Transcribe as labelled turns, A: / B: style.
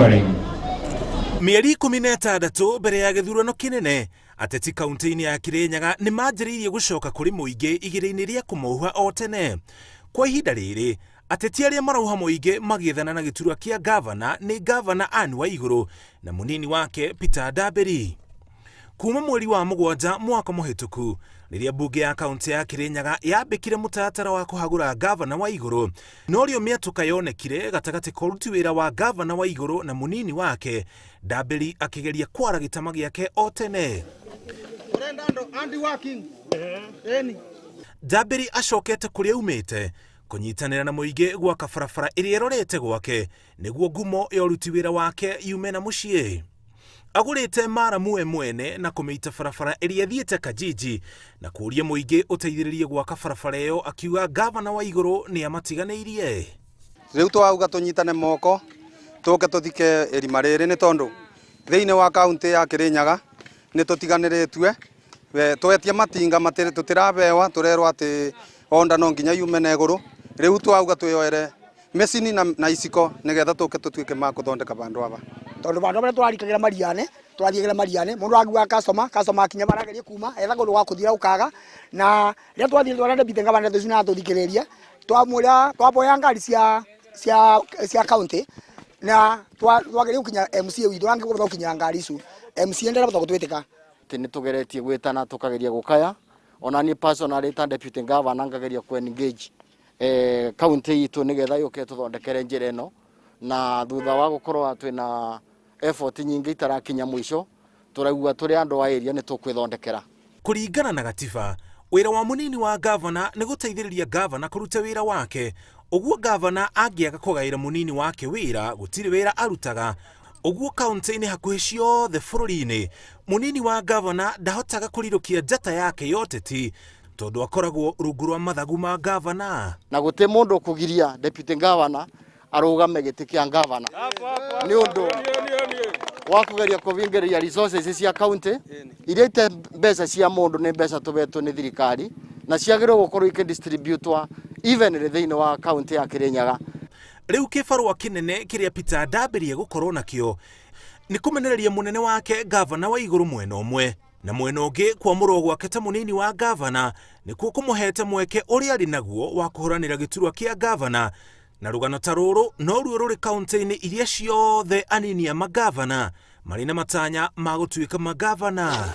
A: hearing.
B: Mieri 16 mbere ya gĩthurano kĩnene, ateti kaunti-inĩ ya Kirinyaga nĩ manjĩrĩirie gũcoka kũrĩ mũingĩ igĩrĩ-inĩ rĩa kũmauha o tene. Kwa ihinda rĩrĩ, ateti arĩa marauha mũingĩ magĩethana na gĩturwa kĩa gavana nĩ gavana Anne Waigũrũ na mũnini wake Peter NDAMBIRI. Kuma mweri wa Mũgwanja mwaka mũhĩtũku, rĩrĩa mbunge ya kaunti ya Kirinyaga yambĩkire mũtaratara wa kũhagũra gavana Waigũrũ, no rĩo mĩatũka yonekire gatagatĩ ka ũruti wĩra wa gavana Waigũrũ na mũnini wake, NDAMBIRI akĩgeria kwara gĩtama gĩake o tene. NDAMBIRI acokete kũrĩa aumĩte kũnyitanĩra na mũingĩ gwaka barabara ĩrĩa ĩrorete gwake nĩguo ngumo ya ũruti wĩra wake yume na mũciĩ. Agũrĩte maramu we mwene na kũmĩita barabara ĩrĩa thiĩte Kajiji na kũria mũingĩ ũteithĩrĩrie gwaka barabara ĩyo, akiuga gavana Waigũrũ nĩ amatiganĩirie.
C: Rĩu twauga tũnyitane moko tũke tũthike irima rĩrĩ nĩ tondũ thĩinĩ wa kaunti ya Kirinyaga nĩ tũtiganĩrĩtue, twetia matinga tũtirabewa, tũrerwo atĩ onda no nginya yume na igũrũ. Rĩu twauga twĩyoere mecini na iciko nĩgetha tũke tũtuĩke ma gũthondeka bandũ aba.
D: Tondũ bandũ arĩa twarikagĩra mariane mũndũ aguaga customer akinya barageria kuma etha kũndũ gwa kũthira ũkaga, na rĩrĩa twathire twarenda bite gavana tũcu na tũthikĩrĩria twamũria twaboya ngari cia county na twageria gũkinya MCA witũ angĩgũtha gũkinya ngari icu MCA ndera bata gũtwĩtĩka
E: nĩ tũgeretie gwĩtana tũkageria gũkaya, ona ni personally ta deputy governor ngageria ku engage county itũ nĩgetha yũke tũthondekere njĩra ĩno, na thutha wa gũkorwo twĩna effort nyingĩ itarakinya mũico, tũraigua tũrĩ andũ a area nĩ tũkwĩthondekera.
B: Kũringana na gatiba, wĩra wa mũnini wa gavana nĩ gũteithĩrĩria gavana kũruta wĩra wake. Ũguo gavana angĩaga kũgaĩra mũnini wake wĩra, gũtirĩ wĩra arutaga. Ũguo kaunti-inĩ hakuhĩ ciothe bũrũri-inĩ, mũnini wa gavana ndahotaga kũrirũkia njata yake ya ũteti tondũ akoragwo rungu rwa mathagu ma gavana.
E: Na gũtĩ mũndũ kũgiria deputy governor arũgame gĩtĩ kĩa gavana nĩ ũndũ wa kũgeria kũbingĩrĩria resources cia county iria ite mbeca cia mũndũ nĩ mbeca tũbetwo nĩ thirikari na ciagĩrĩirwo gũkorwo ikĩdistributwa even thĩinĩ wa county ya Kirinyaga.
B: Rĩu kĩbarũa kĩnene kĩrĩa Peter NDAMBIRI gũkorwo nakĩo nĩ kũmenereria mũnene wake gavana Waigũrũ mwena ũmwe, na mwena ũngĩ kwamũrwo gwake ta mũnini wa gavana nĩkuo kũmũhete mweke ũrĩa arĩ naguo wa kũhũranĩra gĩturwa kĩa gavana. Na rũgano ta rũrũ no ruo rũrĩ kaunti-inĩ iria ciothe anini a magavana marĩ na matanya ma gũtuĩka magavana.